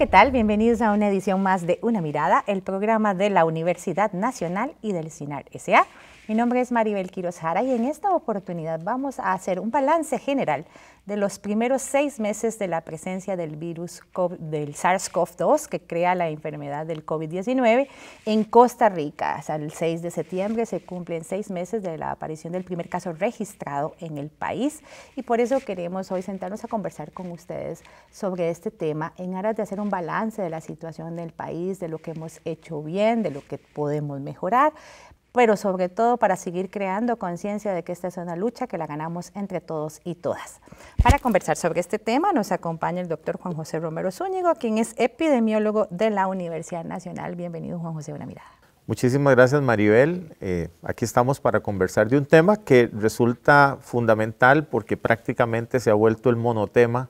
¿qué tal? Bienvenidos a una edición más de Una Mirada, el programa de la Universidad Nacional y del CINAR S.A. Mi nombre es Maribel Quiroz Jara y en esta oportunidad vamos a hacer un balance general de los primeros 6 meses de la presencia del virus del SARS-CoV-2 que crea la enfermedad del COVID-19 en Costa Rica. Hasta el 6 de septiembre se cumplen 6 meses de la aparición del primer caso registrado en el país y por eso queremos hoy sentarnos a conversar con ustedes sobre este tema en aras de hacer un balance de la situación del país, de lo que hemos hecho bien, de lo que podemos mejorar, pero sobre todo para seguir creando conciencia de que esta es una lucha que la ganamos entre todos y todas. Para conversar sobre este tema nos acompaña el doctor Juan José Romero Zúñigo, quien es epidemiólogo de la Universidad Nacional. Bienvenido, Juan José, Una Mirada. Muchísimas gracias, Maribel. Aquí estamos para conversar de un tema que resulta fundamental porque prácticamente se ha vuelto el monotema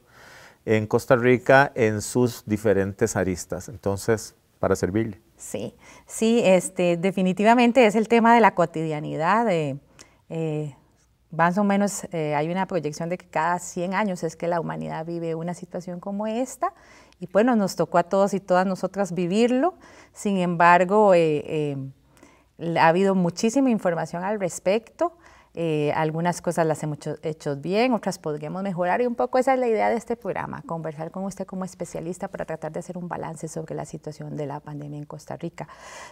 en Costa Rica en sus diferentes aristas. Entonces, para servirle. Sí, definitivamente es el tema de la cotidianidad. Más o menos hay una proyección de que cada 100 años es que la humanidad vive una situación como esta y bueno, nos tocó a todos y todas nosotras vivirlo. Sin embargo, ha habido muchísima información al respecto. Algunas cosas las hemos hecho bien, otras podríamos mejorar y un poco esa es la idea de este programa, conversar con usted como especialista para tratar de hacer un balance sobre la situación de la pandemia en Costa Rica.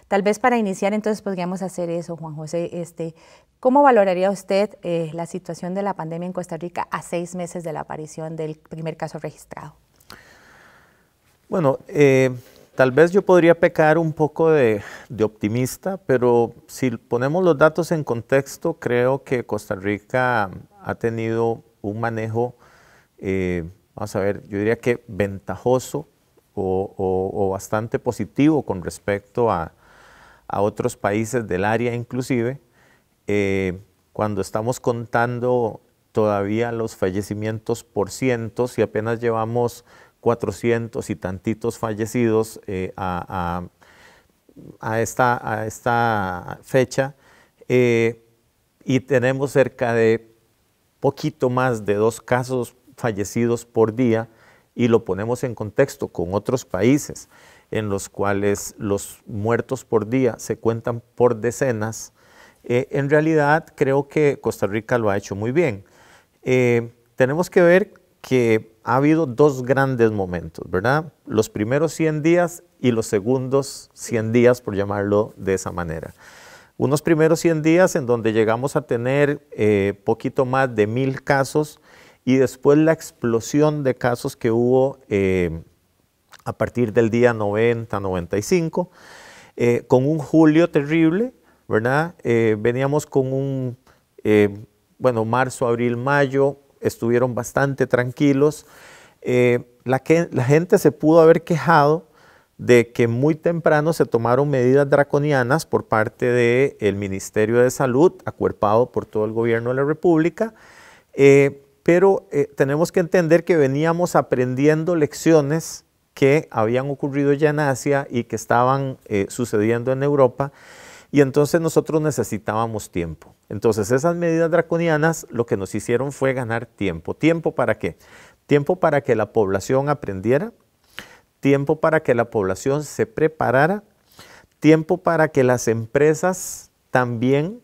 Tal vez para iniciar entonces podríamos hacer eso, Juan José, ¿cómo valoraría usted la situación de la pandemia en Costa Rica a 6 meses de la aparición del primer caso registrado? Bueno, tal vez yo podría pecar un poco de optimista, pero si ponemos los datos en contexto, creo que Costa Rica ha tenido un manejo, vamos a ver, yo diría que ventajoso o bastante positivo con respecto a otros países del área inclusive, cuando estamos contando todavía los fallecimientos por cientos y apenas llevamos 400 y tantitos fallecidos a esta fecha y tenemos cerca de poquito más de 2 casos fallecidos por día y lo ponemos en contexto con otros países en los cuales los muertos por día se cuentan por decenas, en realidad creo que Costa Rica lo ha hecho muy bien. Tenemos que ver que ha habido 2 grandes momentos, ¿verdad? Los primeros 100 días y los segundos 100 días, por llamarlo de esa manera. Unos primeros 100 días en donde llegamos a tener poquito más de 1000 casos y después la explosión de casos que hubo a partir del día 90, 95, con un julio terrible, ¿verdad? Veníamos con marzo, abril, mayo, estuvieron bastante tranquilos. La gente se pudo haber quejado de que muy temprano se tomaron medidas draconianas por parte del Ministerio de Salud, acuerpado por todo el gobierno de la República, pero tenemos que entender que veníamos aprendiendo lecciones que habían ocurrido ya en Asia y que estaban sucediendo en Europa, y entonces nosotros necesitábamos tiempo. Entonces esas medidas draconianas lo que nos hicieron fue ganar tiempo. ¿Tiempo para qué? Tiempo para que la población aprendiera, tiempo para que la población se preparara, tiempo para que las empresas también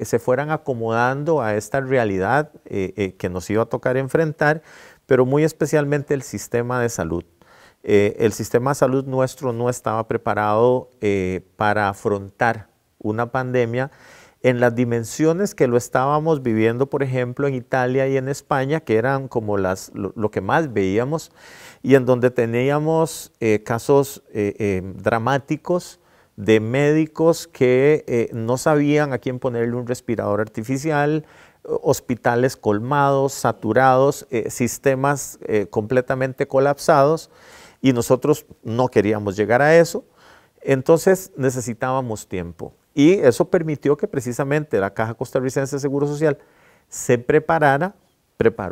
se fueran acomodando a esta realidad que nos iba a tocar enfrentar, pero muy especialmente el sistema de salud. El sistema de salud nuestro no estaba preparado para afrontar una pandemia en las dimensiones que lo estábamos viviendo, por ejemplo, en Italia y en España, que eran como lo que más veíamos, y en donde teníamos casos dramáticos de médicos que no sabían a quién ponerle un respirador artificial, hospitales colmados, saturados, sistemas completamente colapsados, y nosotros no queríamos llegar a eso, entonces necesitábamos tiempo. Y eso permitió que precisamente la Caja Costarricense de Seguro Social se preparó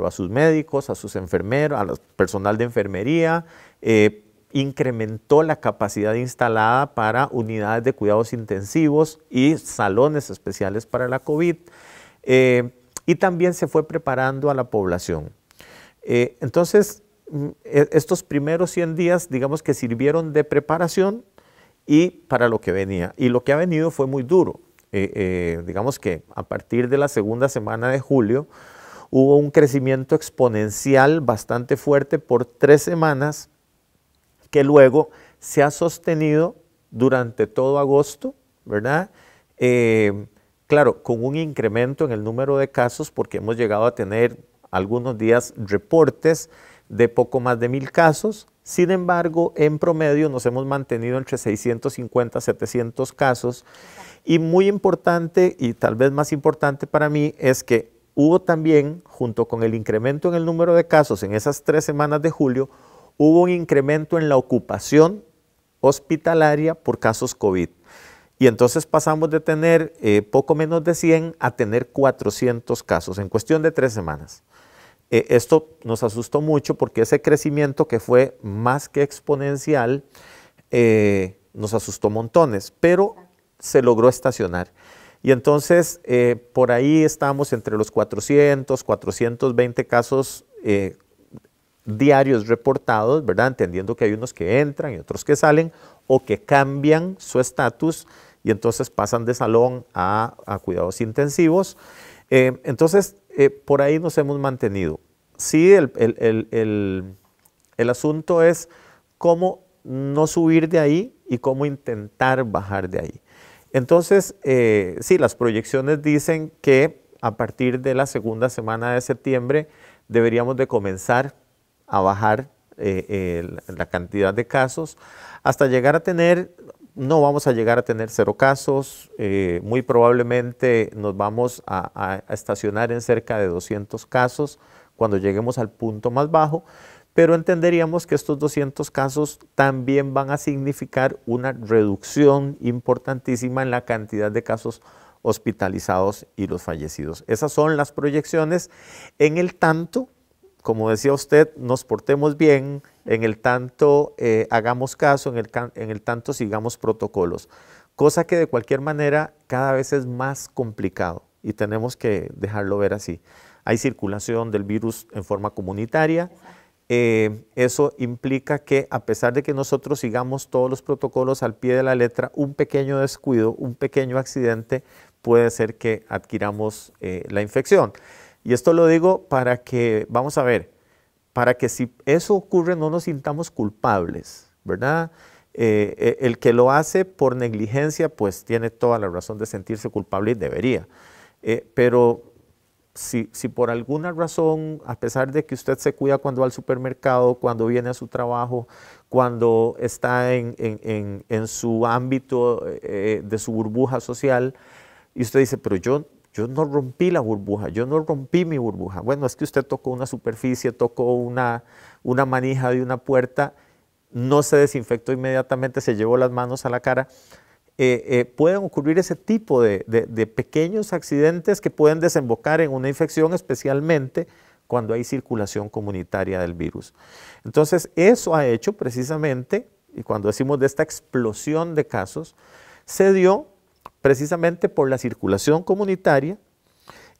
a sus médicos, a sus enfermeros, al personal de enfermería, incrementó la capacidad instalada para unidades de cuidados intensivos y salones especiales para la COVID, y también se fue preparando a la población. Entonces, estos primeros 100 días, digamos que sirvieron de preparación y para lo que venía. Y lo que ha venido fue muy duro. Digamos que a partir de la segunda semana de julio hubo un crecimiento exponencial bastante fuerte por 3 semanas que luego se ha sostenido durante todo agosto, ¿verdad? Claro, con un incremento en el número de casos porque hemos llegado a tener algunos días reportes de poco más de 1000 casos. Sin embargo, en promedio nos hemos mantenido entre 650 y 700 casos. Y muy importante, y tal vez más importante para mí, es que hubo también, junto con el incremento en el número de casos en esas 3 semanas de julio, hubo un incremento en la ocupación hospitalaria por casos COVID. Y entonces pasamos de tener poco menos de 100 a tener 400 casos en cuestión de 3 semanas. Esto nos asustó mucho porque ese crecimiento que fue más que exponencial nos asustó montones, pero se logró estacionar. Y entonces por ahí estamos entre los 400, 420 casos diarios reportados, ¿verdad? Entendiendo que hay unos que entran y otros que salen o que cambian su estatus y entonces pasan de salón a cuidados intensivos. Entonces, por ahí nos hemos mantenido. Sí, el asunto es cómo no subir de ahí y cómo intentar bajar de ahí. Entonces, sí, las proyecciones dicen que a partir de la segunda semana de septiembre deberíamos de comenzar a bajar la cantidad de casos hasta llegar a tener, no vamos a llegar a tener 0 casos, muy probablemente nos vamos a estacionar en cerca de 200 casos cuando lleguemos al punto más bajo, pero entenderíamos que estos 200 casos también van a significar una reducción importantísima en la cantidad de casos hospitalizados y los fallecidos. Esas son las proyecciones. En el tanto, como decía usted, nos portemos bien, en el tanto hagamos caso, en el tanto sigamos protocolos, cosa que de cualquier manera cada vez es más complicado y tenemos que dejarlo ver así. Hay circulación del virus en forma comunitaria. Eso implica que a pesar de que nosotros sigamos todos los protocolos al pie de la letra, un pequeño descuido, un pequeño accidente puede ser que adquiramos la infección. Y esto lo digo para que, vamos a ver, para que si eso ocurre no nos sintamos culpables, ¿verdad? El que lo hace por negligencia pues tiene toda la razón de sentirse culpable y debería. Pero si por alguna razón, a pesar de que usted se cuida cuando va al supermercado, cuando viene a su trabajo, cuando está en su ámbito de su burbuja social, y usted dice, pero yo no rompí la burbuja, yo no rompí mi burbuja. Bueno, es que usted tocó una superficie, tocó una manija de una puerta, no se desinfectó inmediatamente, se llevó las manos a la cara. Pueden ocurrir ese tipo de pequeños accidentes que pueden desembocar en una infección, especialmente cuando hay circulación comunitaria del virus. Entonces, eso ha hecho precisamente, y cuando decimos de esta explosión de casos, se dio precisamente por la circulación comunitaria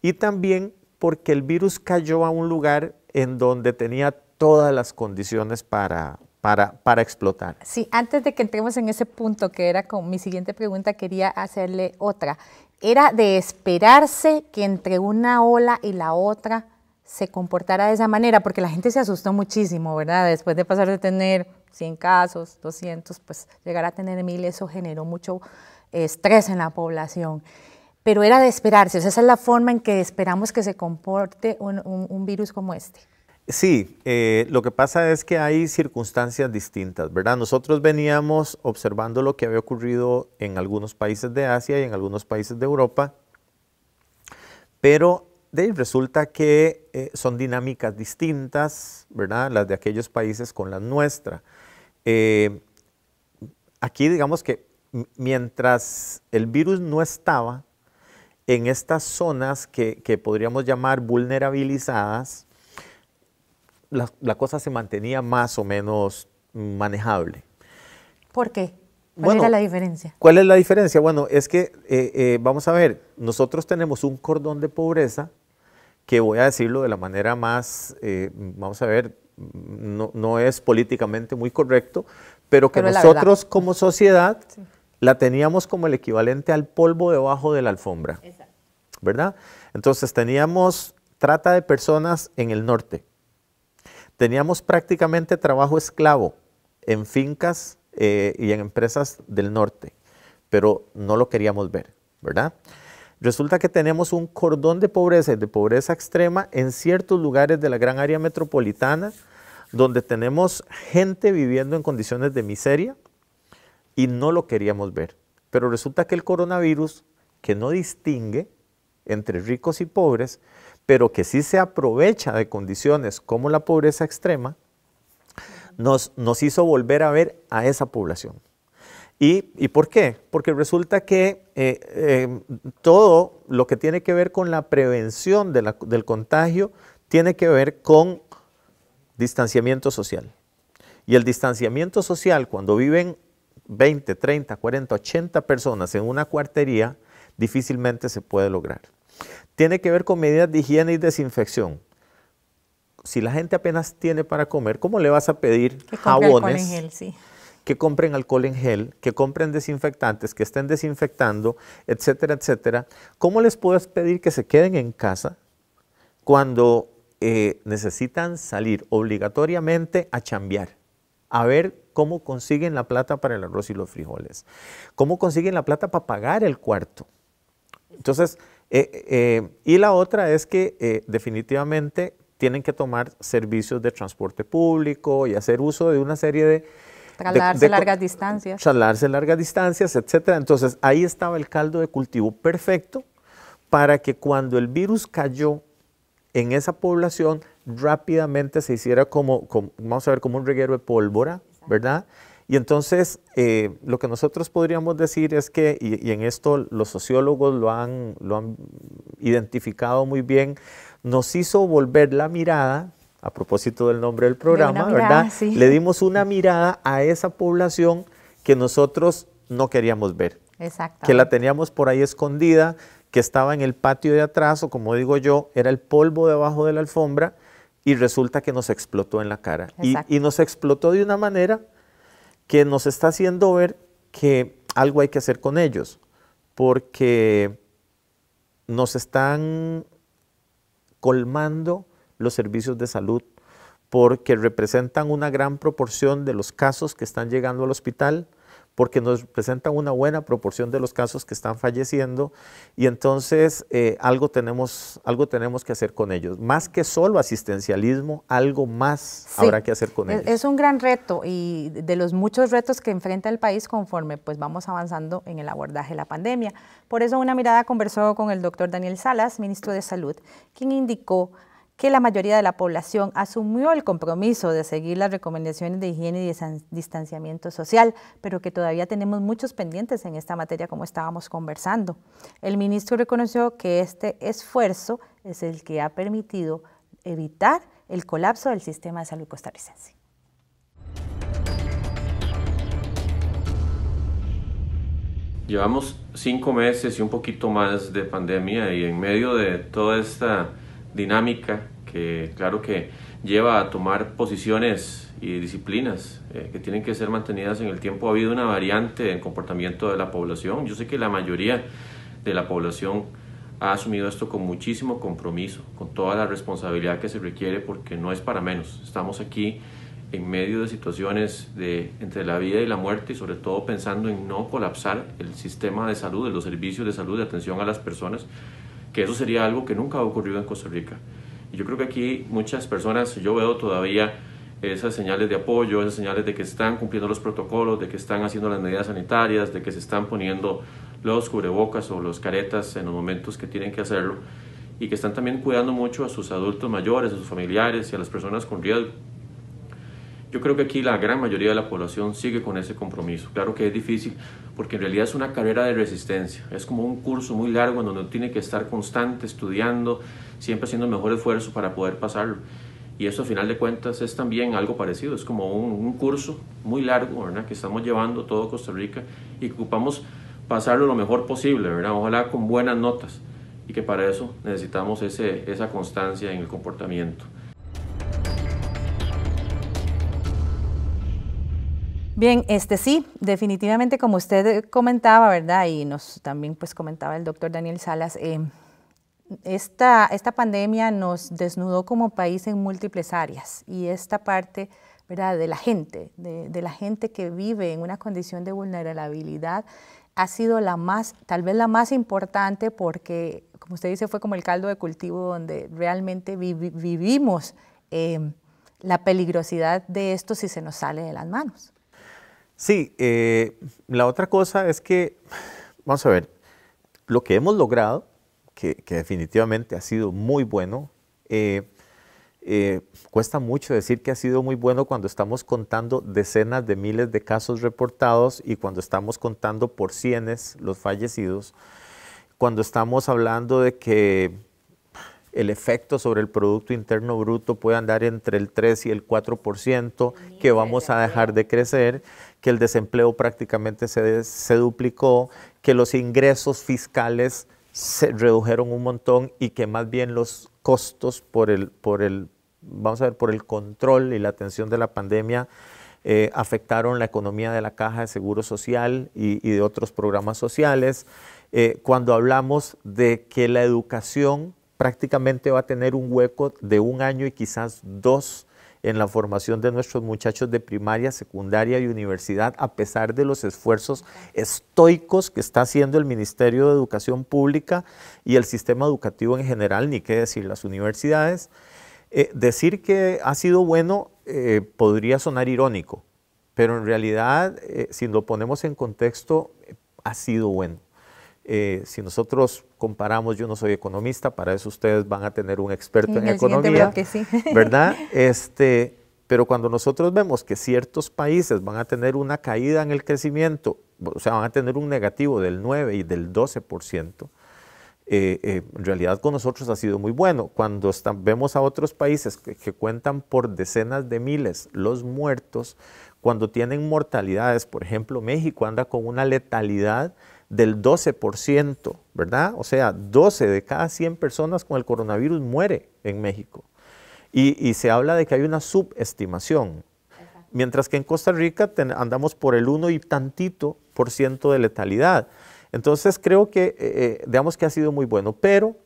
y también porque el virus cayó a un lugar en donde tenía todas las condiciones para explotar. Sí, antes de que entremos en ese punto, que era con mi siguiente pregunta, quería hacerle otra. ¿Era de esperarse que entre una ola y la otra se comportara de esa manera? Porque la gente se asustó muchísimo, ¿verdad? Después de pasar de tener 100 casos, 200, pues llegar a tener 1000, eso generó mucho estrés en la población. Pero era de esperarse, o sea, esa es la forma en que esperamos que se comporte un virus como este. Sí, lo que pasa es que hay circunstancias distintas, ¿verdad? Nosotros veníamos observando lo que había ocurrido en algunos países de Asia y en algunos países de Europa, pero resulta que son dinámicas distintas, ¿verdad? Las de aquellos países con las nuestras. Aquí digamos que mientras el virus no estaba en estas zonas que podríamos llamar vulnerabilizadas, la cosa se mantenía más o menos manejable. ¿Por qué? ¿Cuál era la diferencia? ¿Cuál es la diferencia? Bueno, es que, vamos a ver, nosotros tenemos un cordón de pobreza que voy a decirlo de la manera más, vamos a ver, no es políticamente muy correcto, pero que nosotros como sociedad sí, la teníamos como el equivalente al polvo debajo de la alfombra, exacto, ¿verdad? Entonces teníamos trata de personas en el norte, teníamos prácticamente trabajo esclavo en fincas y en empresas del norte, pero no lo queríamos ver, ¿verdad? Resulta que tenemos un cordón de pobreza y de pobreza extrema en ciertos lugares de la gran área metropolitana, donde tenemos gente viviendo en condiciones de miseria y no lo queríamos ver. Pero resulta que el coronavirus, que no distingue entre ricos y pobres, pero que sí se aprovecha de condiciones como la pobreza extrema, nos hizo volver a ver a esa población. ¿Y por qué? Porque resulta que todo lo que tiene que ver con la prevención del contagio tiene que ver con distanciamiento social. Y el distanciamiento social, cuando viven 20, 30, 40, 80 personas en una cuartería, difícilmente se puede lograr. Tiene que ver con medidas de higiene y desinfección. Si la gente apenas tiene para comer, ¿cómo le vas a pedir jabones? En gel, sí. Que compren alcohol en gel, que compren desinfectantes, que estén desinfectando, etcétera, etcétera. ¿Cómo les puedes pedir que se queden en casa cuando necesitan salir obligatoriamente a chambear, a ver cómo consiguen la plata para el arroz y los frijoles, cómo consiguen la plata para pagar el cuarto? Entonces, y la otra es que definitivamente tienen que tomar servicios de transporte público y hacer uso de una serie de trasladarse largas distancias. Trasladarse largas distancias, etcétera. Entonces, ahí estaba el caldo de cultivo perfecto para que cuando el virus cayó en esa población, rápidamente se hiciera como vamos a ver, como un reguero de pólvora, ¿verdad? Y entonces, lo que nosotros podríamos decir es que, y en esto los sociólogos lo han identificado muy bien, nos hizo volver la mirada, a propósito del nombre del programa, mirada, ¿verdad? Sí. Le dimos una mirada a esa población que nosotros no queríamos ver. Exacto. Que la teníamos por ahí escondida, que estaba en el patio de atrás, o como digo yo, era el polvo debajo de la alfombra, y resulta que nos explotó en la cara. Y nos explotó de una manera que nos está haciendo ver que algo hay que hacer con ellos, porque nos están colmando los servicios de salud, porque representan una gran proporción de los casos que están llegando al hospital, porque nos representan una buena proporción de los casos que están falleciendo, y entonces algo tenemos que hacer con ellos. Más que solo asistencialismo, algo más habrá que hacer con ellos. Es un gran reto, y de los muchos retos que enfrenta el país conforme pues vamos avanzando en el abordaje de la pandemia. Por eso Una Mirada conversó con el doctor Daniel Salas, ministro de Salud, quien indicó que la mayoría de la población asumió el compromiso de seguir las recomendaciones de higiene y distanciamiento social, pero que todavía tenemos muchos pendientes en esta materia, como estábamos conversando. El ministro reconoció que este esfuerzo es el que ha permitido evitar el colapso del sistema de salud costarricense. Llevamos 5 meses y un poquito más de pandemia, y en medio de toda esta dinámica que claro que lleva a tomar posiciones y disciplinas que tienen que ser mantenidas en el tiempo, ha habido una variante en comportamiento de la población. Yo sé que la mayoría de la población ha asumido esto con muchísimo compromiso, con toda la responsabilidad que se requiere, porque no es para menos. Estamos aquí en medio de situaciones entre la vida y la muerte, y sobre todo pensando en no colapsar el sistema de salud, los servicios de salud, de atención a las personas, que eso sería algo que nunca ha ocurrido en Costa Rica. Y yo creo que aquí muchas personas, yo veo todavía esas señales de apoyo, esas señales de que están cumpliendo los protocolos, de que están haciendo las medidas sanitarias, de que se están poniendo los cubrebocas o los caretas en los momentos que tienen que hacerlo, y que están también cuidando mucho a sus adultos mayores, a sus familiares y a las personas con riesgo. Yo creo que aquí la gran mayoría de la población sigue con ese compromiso. Claro que es difícil, porque en realidad es una carrera de resistencia, es como un curso muy largo en donde uno tiene que estar constante, estudiando, siempre haciendo el mejor esfuerzo para poder pasarlo. Y eso, a final de cuentas, es también algo parecido, es como un curso muy largo, ¿verdad?, que estamos llevando todo Costa Rica, y que ocupamos pasarlo lo mejor posible, ¿verdad?, ojalá con buenas notas, y que para eso necesitamos esa constancia en el comportamiento. Bien, sí, definitivamente como usted comentaba, ¿verdad? Y nos también pues comentaba el doctor Daniel Salas, esta pandemia nos desnudó como país en múltiples áreas y esta parte, ¿verdad?, de la gente, de la gente que vive en una condición de vulnerabilidad ha sido tal vez la más importante porque, como usted dice, fue como el caldo de cultivo donde realmente vivimos la peligrosidad de esto si se nos sale de las manos. Sí, la otra cosa es que, vamos a ver, lo que hemos logrado, que definitivamente ha sido muy bueno, cuesta mucho decir que ha sido muy bueno cuando estamos contando decenas de miles de casos reportados y cuando estamos contando por cienes los fallecidos, cuando estamos hablando de que el efecto sobre el Producto Interno Bruto puede andar entre el 3 y el 4%, que vamos a dejar de crecer, que el desempleo prácticamente se duplicó, que los ingresos fiscales se redujeron un montón y que más bien los costos por el control y la atención de la pandemia afectaron la economía de la Caja de Seguro Social y de otros programas sociales. Cuando hablamos de que la educación prácticamente va a tener un hueco de 1 año y quizás 2 en la formación de nuestros muchachos de primaria, secundaria y universidad, a pesar de los esfuerzos estoicos que está haciendo el Ministerio de Educación Pública y el sistema educativo en general, ni qué decir las universidades. Decir que ha sido bueno podría sonar irónico, pero en realidad, si lo ponemos en contexto, ha sido bueno. Si nosotros comparamos, yo no soy economista, para eso ustedes van a tener un experto en economía, que sí. ¿verdad? Pero cuando nosotros vemos que ciertos países van a tener una caída en el crecimiento, o sea, van a tener un negativo del 9 y del 12%, en realidad con nosotros ha sido muy bueno. Cuando vemos a otros países que cuentan por decenas de miles los muertos, cuando tienen mortalidades, por ejemplo, México anda con una letalidad del 12%, ¿verdad? O sea, 12 de cada 100 personas con el coronavirus muere en México. Y se habla de que hay una subestimación. Exacto. Mientras que en Costa Rica andamos por el 1 y tantito % de letalidad. Entonces creo que, digamos que ha sido muy bueno, pero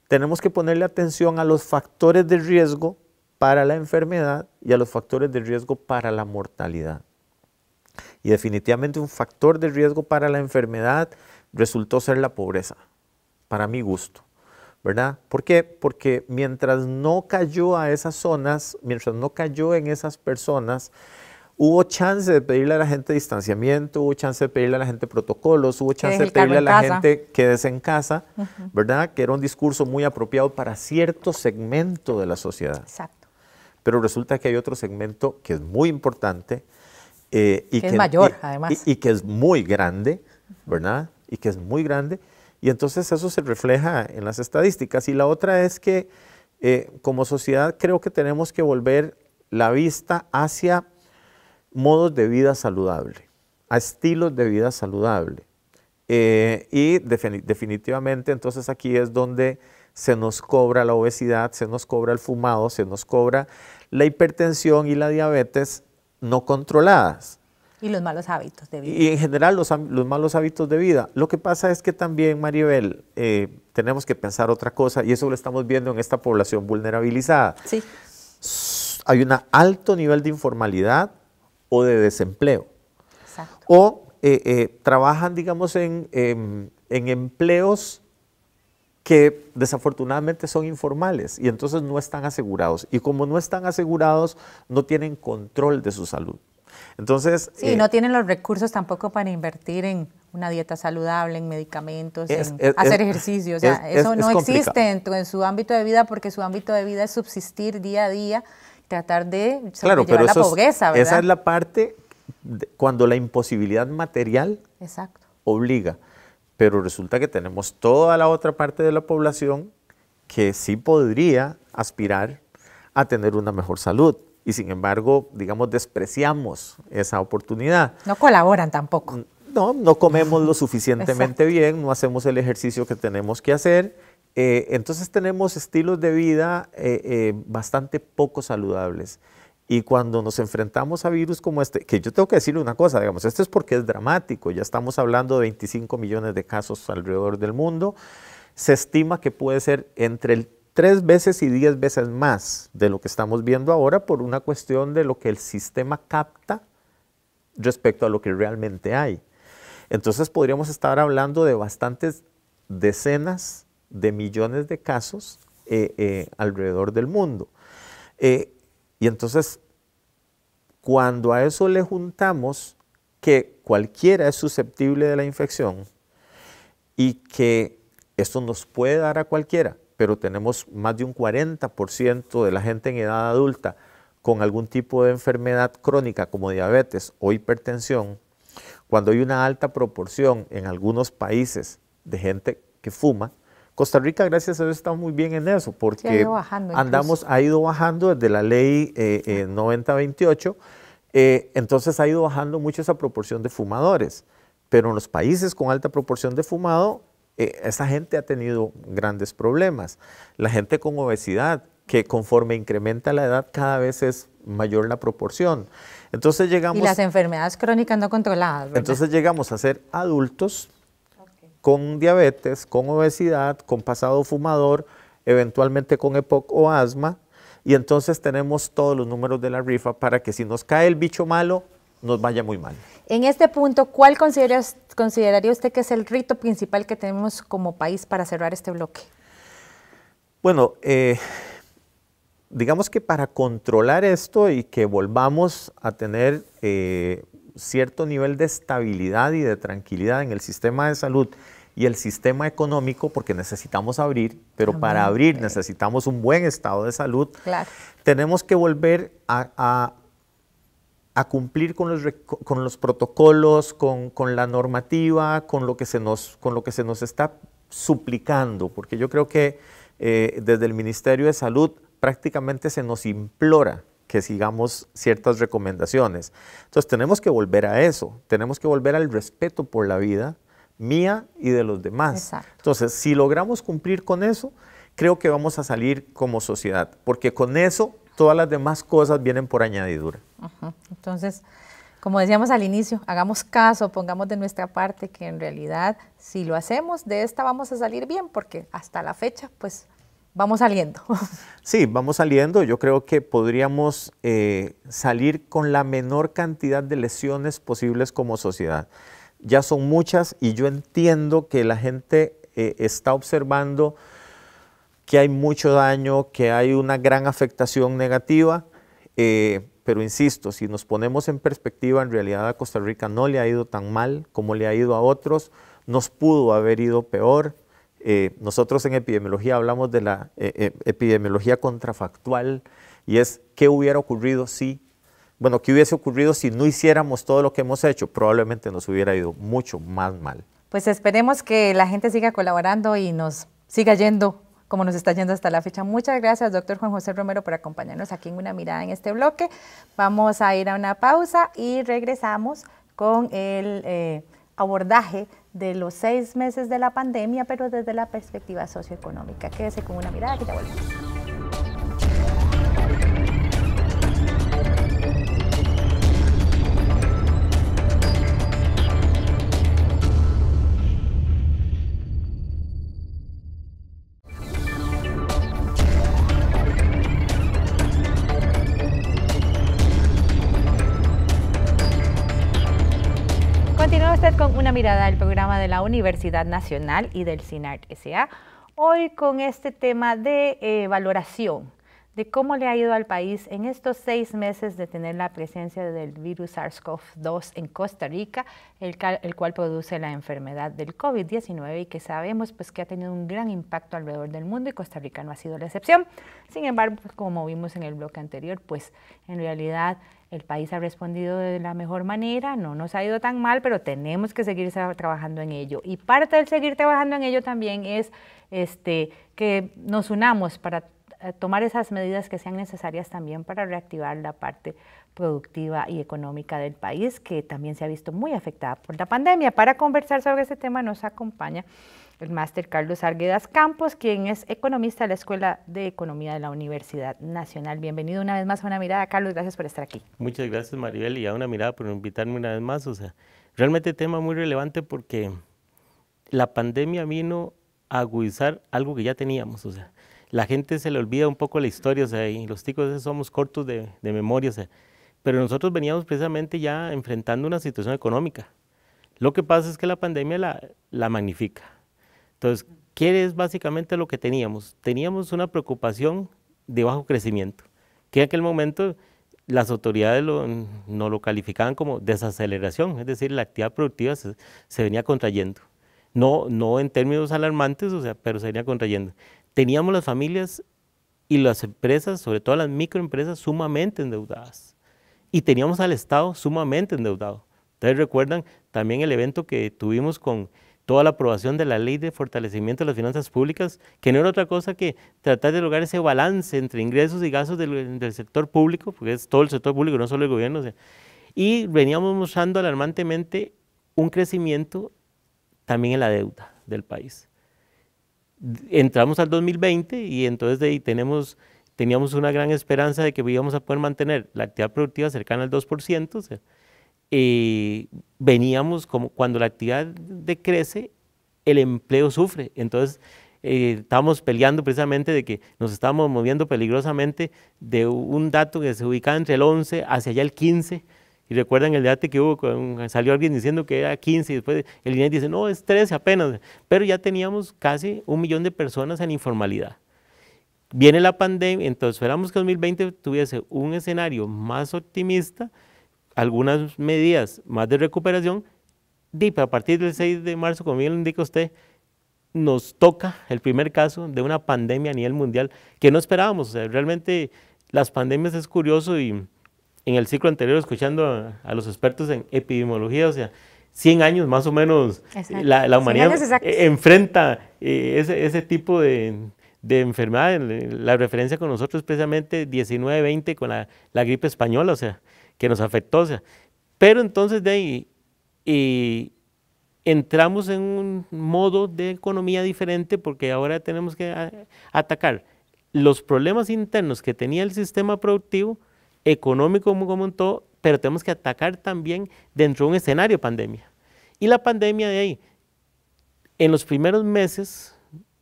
tenemos que ponerle atención a los factores de riesgo para la enfermedad y a los factores de riesgo para la mortalidad. Y definitivamente un factor de riesgo para la enfermedad resultó ser la pobreza, para mi gusto, ¿verdad? ¿Por qué? Porque mientras no cayó a esas zonas, mientras no cayó en esas personas, hubo chance de pedirle a la gente distanciamiento, hubo chance de pedirle a la gente protocolos, hubo chance de pedirle a la gente quédese en casa, ¿verdad? Que era un discurso muy apropiado para cierto segmento de la sociedad. Exacto. Pero resulta que hay otro segmento que es muy importante, y que es mayor, además. Y que es muy grande, ¿verdad? Y que es muy grande. Y entonces eso se refleja en las estadísticas. Y la otra es que como sociedad creo que tenemos que volver la vista hacia modos de vida saludable, a estilos de vida saludable. Y definitivamente entonces aquí es donde se nos cobra la obesidad, se nos cobra el fumado, se nos cobra la hipertensión y la diabetes no controladas. Y los malos hábitos de vida. Y en general los malos hábitos de vida. Lo que pasa es que también, Maribel, tenemos que pensar otra cosa, y eso lo estamos viendo en esta población vulnerabilizada. Sí. Hay un alto nivel de informalidad o de desempleo. Exacto. O trabajan, digamos, en empleos que desafortunadamente son informales y entonces no están asegurados. Y como no están asegurados, no tienen control de su salud. Entonces, sí, no tienen los recursos tampoco para invertir en una dieta saludable, en medicamentos, en hacer ejercicio. O sea, eso no existe en su ámbito de vida, porque su ámbito de vida es subsistir día a día, tratar de sobrellevar la pobreza, ¿verdad? Esa es la parte cuando la imposibilidad material Exacto. obliga. Pero resulta que tenemos toda la otra parte de la población que sí podría aspirar a tener una mejor salud. Y sin embargo, digamos, despreciamos esa oportunidad. No colaboran tampoco. No comemos lo suficientemente bien, no hacemos el ejercicio que tenemos que hacer. Entonces tenemos estilos de vida bastante poco saludables. Y cuando nos enfrentamos a virus como este, que yo tengo que decirle una cosa, digamos, esto es porque es dramático, ya estamos hablando de 25 millones de casos alrededor del mundo, se estima que puede ser entre 3 veces y 10 veces más de lo que estamos viendo ahora por una cuestión de lo que el sistema capta respecto a lo que realmente hay. Entonces podríamos estar hablando de bastantes decenas de millones de casos alrededor del mundo. Y entonces, cuando a eso le juntamos que cualquiera es susceptible de la infección y que esto nos puede dar a cualquiera, pero tenemos más de un 40% de la gente en edad adulta con algún tipo de enfermedad crónica como diabetes o hipertensión, cuando hay una alta proporción en algunos países de gente que fuma, Costa Rica, gracias a Dios, está muy bien en eso, porque ha ido bajando desde la ley 9028, entonces ha ido bajando mucho esa proporción de fumadores, pero en los países con alta proporción de fumado, esa gente ha tenido grandes problemas. La gente con obesidad, que conforme incrementa la edad, cada vez es mayor la proporción. Entonces llegamos... Y las enfermedades crónicas no controladas, ¿verdad? Entonces llegamos a ser adultos con diabetes, con obesidad, con pasado fumador, eventualmente con EPOC o asma, y entonces tenemos todos los números de la rifa para que si nos cae el bicho malo, nos vaya muy mal. En este punto, ¿cuál consideraría usted que es el rito principal que tenemos como país para cerrar este bloque? Bueno, digamos que para controlar esto y que volvamos a tener cierto nivel de estabilidad y de tranquilidad en el sistema de salud y el sistema económico, porque necesitamos abrir, pero para abrir necesitamos un buen estado de salud, tenemos que volver a cumplir con los protocolos, con la normativa, con lo que se nos está suplicando, porque yo creo que desde el Ministerio de Salud prácticamente se nos implora que sigamos ciertas recomendaciones. Entonces tenemos que volver a eso, tenemos que volver al respeto por la vida mía y de los demás. Exacto. Entonces, si logramos cumplir con eso, creo que vamos a salir como sociedad, porque con eso todas las demás cosas vienen por añadidura. Entonces, como decíamos al inicio, hagamos caso, pongamos de nuestra parte que en realidad si lo hacemos, de esta vamos a salir bien, porque hasta la fecha, pues, vamos saliendo. Sí, vamos saliendo. Yo creo que podríamos salir con la menor cantidad de lesiones posibles como sociedad. Ya son muchas y yo entiendo que la gente está observando que hay mucho daño, que hay una gran afectación negativa, pero insisto, si nos ponemos en perspectiva, en realidad a Costa Rica no le ha ido tan mal como le ha ido a otros, nos pudo haber ido peor. Nosotros en epidemiología hablamos de la epidemiología contrafactual y es qué hubiera ocurrido si, bueno, qué hubiese ocurrido si no hiciéramos todo lo que hemos hecho, probablemente nos hubiera ido mucho más mal. Pues esperemos que la gente siga colaborando y nos siga yendo como nos está yendo hasta la fecha. Muchas gracias, doctor Juan José Romero, por acompañarnos aquí en Una Mirada en este bloque. Vamos a ir a una pausa y regresamos con el abordaje de los 6 meses de la pandemia, pero desde la perspectiva socioeconómica. Quédese con Una Mirada, que ya volvemos. Continúa usted con Una Mirada, el programa de la Universidad Nacional y del CINART S.A. Hoy con este tema de valoración de cómo le ha ido al país en estos 6 meses de tener la presencia del virus SARS-CoV-2 en Costa Rica, el cual produce la enfermedad del COVID-19 y que sabemos pues, que ha tenido un gran impacto alrededor del mundo y Costa Rica no ha sido la excepción. Sin embargo, pues, como vimos en el bloque anterior, pues en realidad el país ha respondido de la mejor manera, no nos ha ido tan mal, pero tenemos que seguir trabajando en ello. Y parte del seguir trabajando en ello también es que nos unamos para tomar esas medidas que sean necesarias también para reactivar la parte productiva y económica del país, que también se ha visto muy afectada por la pandemia. Para conversar sobre este tema nos acompaña el máster Carlos Arguedas Campos, quien es economista de la Escuela de Economía de la Universidad Nacional. Bienvenido una vez más a Una Mirada, Carlos, gracias por estar aquí. Muchas gracias, Maribel, y a Una Mirada por invitarme una vez más. O sea, realmente tema muy relevante porque la pandemia vino a agudizar algo que ya teníamos. O sea, la gente se le olvida un poco la historia, o sea, y los ticos somos cortos de memoria, o sea, pero nosotros veníamos precisamente ya enfrentando una situación económica. Lo que pasa es que la pandemia la magnifica. Entonces, ¿qué es básicamente lo que teníamos? Teníamos una preocupación de bajo crecimiento, que en aquel momento las autoridades no lo calificaban como desaceleración, es decir, la actividad productiva se venía contrayendo. No en términos alarmantes, o sea, pero se venía contrayendo. Teníamos las familias y las empresas, sobre todo las microempresas, sumamente endeudadas. Y teníamos al Estado sumamente endeudado. Ustedes recuerdan también el evento que tuvimos con toda la aprobación de la Ley de Fortalecimiento de las Finanzas Públicas, que no era otra cosa que tratar de lograr ese balance entre ingresos y gastos del sector público, porque es todo el sector público, no solo el gobierno. O sea, y veníamos mostrando alarmantemente un crecimiento también en la deuda del país. Entramos al 2020 y entonces de ahí teníamos una gran esperanza de que íbamos a poder mantener la actividad productiva cercana al 2%, o sea, veníamos como cuando la actividad decrece, el empleo sufre. Entonces estábamos peleando precisamente de que nos estábamos moviendo peligrosamente de un dato que se ubicaba entre el 11 hacia allá el 15. Y recuerdan el debate que hubo, salió alguien diciendo que era 15 y después el INEGI dice, no, es 13 apenas. Pero ya teníamos casi 1 millón de personas en informalidad. Viene la pandemia, entonces esperamos que 2020 tuviese un escenario más optimista, algunas medidas más de recuperación, pero a partir del 6 de marzo, como bien lo indica usted, nos toca el primer caso de una pandemia a nivel mundial que no esperábamos. O sea, realmente las pandemias es curioso y en el ciclo anterior, escuchando a los expertos en epidemiología, o sea, 100 años más o menos, la humanidad enfrenta ese tipo de enfermedad. La referencia con nosotros es precisamente 19-20 con la gripe española, o sea, que nos afectó. O sea, pero entonces de ahí entramos en un modo de economía diferente porque ahora tenemos que atacar los problemas internos que tenía el sistema productivo, económico como un todo, pero tenemos que atacar también dentro de un escenario de pandemia. Y la pandemia de ahí, en los primeros meses,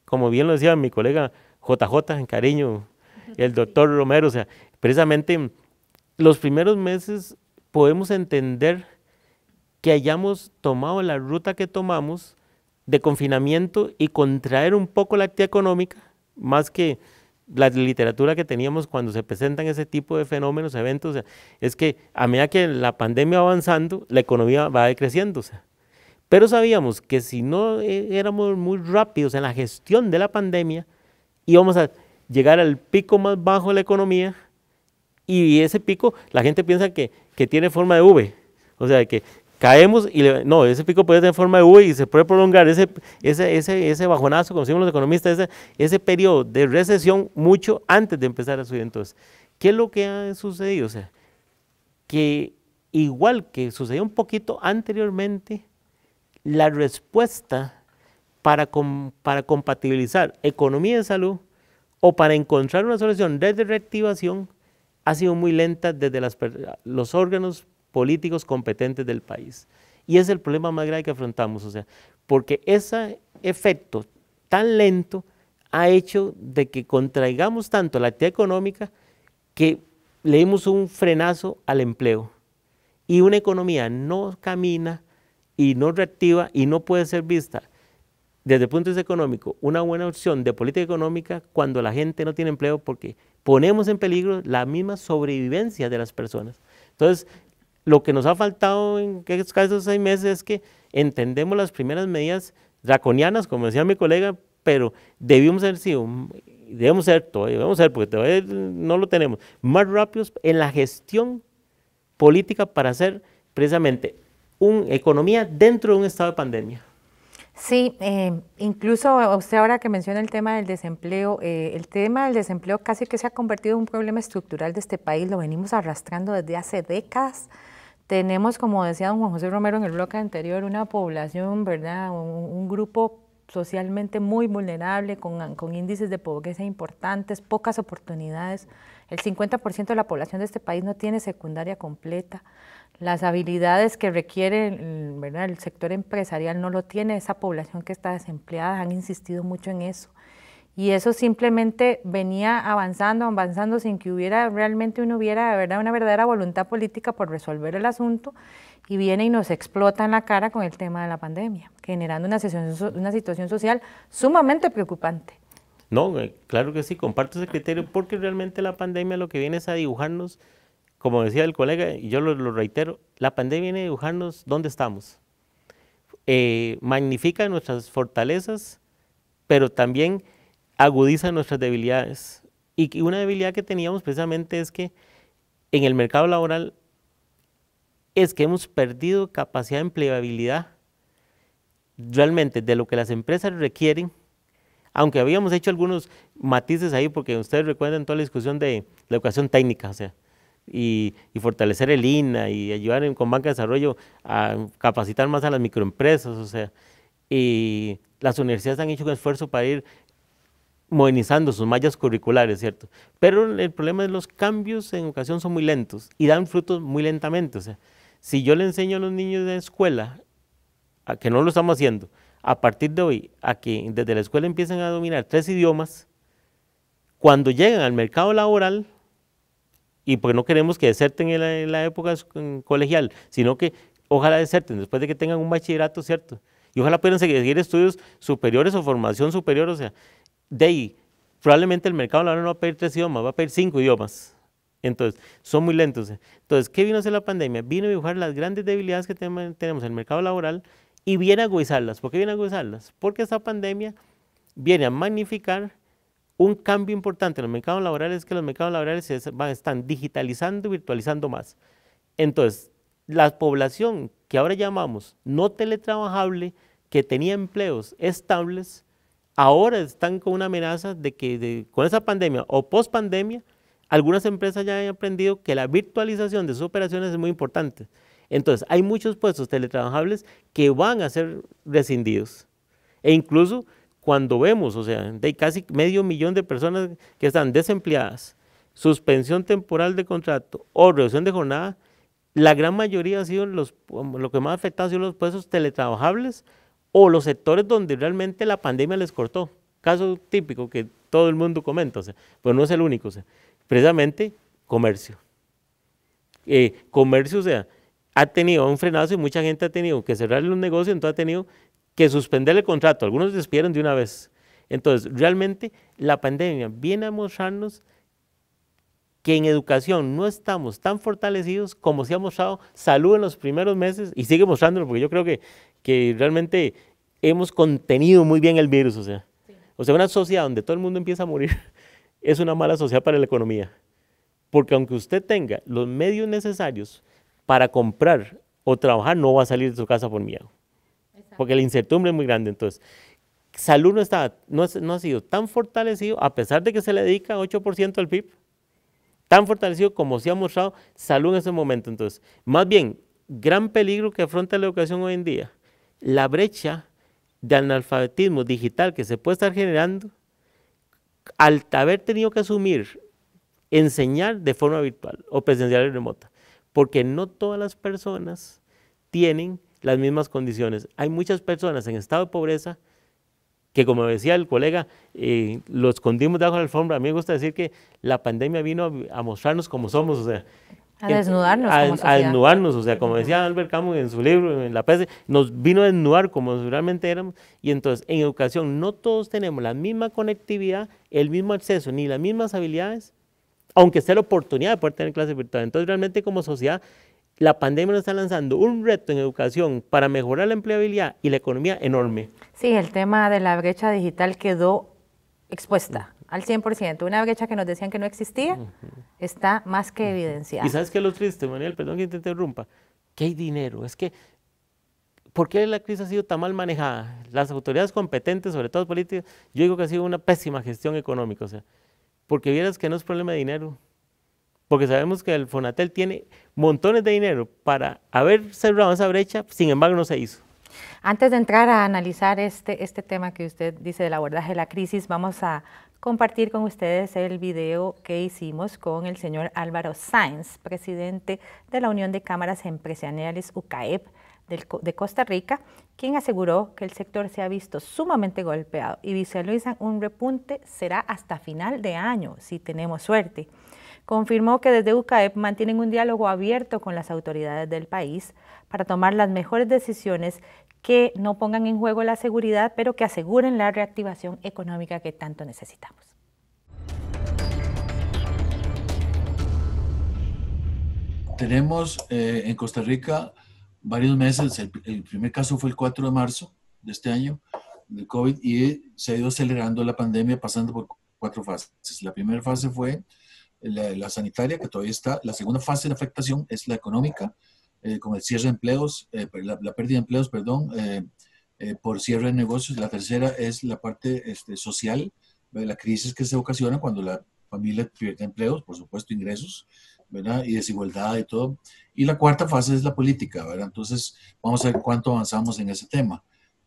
como bien lo decía mi colega JJ en cariño, el doctor Romero, o sea, precisamente los primeros meses podemos entender que hayamos tomado la ruta que tomamos de confinamiento y contraer un poco la actividad económica, más que la literatura que teníamos cuando se presentan ese tipo de fenómenos, eventos. O sea, es que a medida que la pandemia va avanzando, la economía va decreciendo. O sea, pero sabíamos que si no éramos muy rápidos en la gestión de la pandemia, íbamos a llegar al pico más bajo de la economía, y ese pico la gente piensa que tiene forma de V, o sea, que caemos y no, ese pico puede tener forma de V y se puede prolongar ese bajonazo, como decimos los economistas, ese periodo de recesión mucho antes de empezar a subir. Entonces, ¿qué es lo que ha sucedido? O sea, que igual que sucedió un poquito anteriormente, la respuesta para compatibilizar economía y salud o para encontrar una solución desde reactivación ha sido muy lenta desde los órganos políticos competentes del país. Y es el problema más grave que afrontamos, o sea, porque ese efecto tan lento ha hecho de que contraigamos tanto la actividad económica que le dimos un frenazo al empleo. Y una economía no camina y no reactiva y no puede ser vista desde el punto de vista económico una buena opción de política económica cuando la gente no tiene empleo, porque ponemos en peligro la misma sobrevivencia de las personas. Entonces, lo que nos ha faltado en estos 6 meses es que entendemos las primeras medidas draconianas, como decía mi colega, pero debemos ser, porque todavía no lo tenemos, más rápidos en la gestión política para hacer precisamente una economía dentro de un estado de pandemia. Sí, incluso usted ahora que menciona el tema del desempleo casi que se ha convertido en un problema estructural de este país, lo venimos arrastrando desde hace décadas. Tenemos, como decía don Juan José Romero en el bloque anterior, una población, ¿verdad? Un grupo socialmente muy vulnerable, con índices de pobreza importantes, pocas oportunidades. El 50% de la población de este país no tiene secundaria completa. Las habilidades que requiere, ¿verdad?, el sector empresarial no lo tiene esa población que está desempleada, han insistido mucho en eso. Y eso simplemente venía avanzando sin que realmente uno hubiera, ¿verdad?, una verdadera voluntad política por resolver el asunto, y viene y nos explota en la cara con el tema de la pandemia, generando una situación social sumamente preocupante. No, claro que sí, comparto ese criterio, porque realmente la pandemia lo que viene es a dibujarnos, como decía el colega, y yo lo reitero, la pandemia viene a dibujarnos dónde estamos. Magnifica nuestras fortalezas, pero también agudiza nuestras debilidades. Y una debilidad que teníamos precisamente es que en el mercado laboral es que hemos perdido capacidad de empleabilidad realmente de lo que las empresas requieren, aunque habíamos hecho algunos matices ahí, porque ustedes recuerdan toda la discusión de la educación técnica, o sea, y fortalecer el INA y ayudar con Banca de Desarrollo a capacitar más a las microempresas, o sea, y las universidades han hecho un esfuerzo para ir modernizando sus mallas curriculares, ¿cierto? Pero el problema es los cambios en educación son muy lentos y dan frutos muy lentamente, o sea, si yo le enseño a los niños de escuela, a que no lo estamos haciendo, a partir de hoy, a que desde la escuela empiecen a dominar 3 idiomas, cuando llegan al mercado laboral, y porque no queremos que deserten en la época colegial, sino que ojalá deserten después de que tengan un bachillerato, ¿cierto? Y ojalá puedan seguir estudios superiores o formación superior, o sea, de ahí, probablemente el mercado laboral no va a pedir 3 idiomas, va a pedir 5 idiomas. Entonces, son muy lentos. Entonces, ¿qué vino a hacer la pandemia? Vino a dibujar las grandes debilidades que tenemos en el mercado laboral y viene a agudizarlas. ¿Por qué viene a agudizarlas? Porque esta pandemia viene a magnificar un cambio importante en los mercados laborales, que los mercados laborales están digitalizando y virtualizando más. Entonces, la población que ahora llamamos no teletrabajable, que tenía empleos estables, ahora están con una amenaza de que con esa pandemia o post-pandemia, algunas empresas ya han aprendido que la virtualización de sus operaciones es muy importante. Entonces, hay muchos puestos teletrabajables que van a ser rescindidos. E incluso cuando vemos, o sea, de casi 500,000 de personas que están desempleadas, suspensión temporal de contrato o reducción de jornada, la gran mayoría ha sido lo que más afectado ha sido los puestos teletrabajables o los sectores donde realmente la pandemia les cortó. Caso típico que todo el mundo comenta, o sea, pero no es el único, o sea, precisamente comercio. Comercio, o sea, ha tenido un frenazo y mucha gente ha tenido que cerrarle un negocio, entonces ha tenido que suspender el contrato, algunos despidieron de una vez. Entonces, realmente la pandemia viene a mostrarnos que en educación no estamos tan fortalecidos como se ha mostrado salud en los primeros meses, y sigue mostrándolo, porque yo creo que realmente hemos contenido muy bien el virus, o sea, una sociedad donde todo el mundo empieza a morir es una mala sociedad para la economía, porque aunque usted tenga los medios necesarios para comprar o trabajar, no va a salir de su casa por miedo, porque la incertidumbre es muy grande. Entonces, salud no ha sido tan fortalecido, a pesar de que se le dedica 8% al PIB, tan fortalecido como se ha mostrado salud en ese momento. Entonces, más bien, gran peligro que afronta la educación hoy en día, la brecha de analfabetismo digital que se puede estar generando al haber tenido que asumir enseñar de forma virtual o presencial y remota, porque no todas las personas tienen las mismas condiciones. Hay muchas personas en estado de pobreza que, como decía el colega, lo escondimos debajo de la alfombra. A mí me gusta decir que la pandemia vino a mostrarnos cómo somos, o sea, a desnudarnos como sociedad. A desnudarnos, o sea, como decía Albert Camus en su libro, en La peste, nos vino a desnudar como realmente éramos. Y entonces, en educación, no todos tenemos la misma conectividad, el mismo acceso, ni las mismas habilidades, aunque esté la oportunidad de poder tener clases virtuales. Entonces, realmente como sociedad, la pandemia nos está lanzando un reto en educación para mejorar la empleabilidad y la economía enorme. Sí, el tema de la brecha digital quedó expuesta al 100%. Una brecha que nos decían que no existía, está más que evidenciada. ¿Y sabes qué es lo triste, Manuel? Perdón que te interrumpa. Que hay dinero. Es que ¿por qué la crisis ha sido tan mal manejada? Las autoridades competentes, sobre todo políticas, yo digo que ha sido una pésima gestión económica, o sea, porque vieras que no es problema de dinero, porque sabemos que el Fonatel tiene montones de dinero para haber cerrado esa brecha, sin embargo no se hizo. Antes de entrar a analizar este tema que usted dice del abordaje de la crisis, vamos a compartir con ustedes el video que hicimos con el señor Álvaro Sáenz, presidente de la Unión de Cámaras Empresariales UCAEP de Costa Rica, quien aseguró que el sector se ha visto sumamente golpeado y visualizan un repunte será hasta final de año, si tenemos suerte. Confirmó que desde UCAEP mantienen un diálogo abierto con las autoridades del país para tomar las mejores decisiones que no pongan en juego la seguridad, pero que aseguren la reactivación económica que tanto necesitamos. Tenemos en Costa Rica varios meses, el primer caso fue el 4 de marzo de este año, del COVID, y se ha ido acelerando la pandemia pasando por 4 fases. La primera fase fue la sanitaria, que todavía está. La segunda fase de afectación es la económica, con el cierre de empleos, la pérdida de empleos, perdón, por cierre de negocios. La tercera es la parte social, la crisis que se ocasiona cuando la familia pierde empleos, por supuesto ingresos, ¿verdad? Y desigualdad y todo. Y la cuarta fase es la política, ¿verdad? Entonces, vamos a ver cuánto avanzamos en ese tema.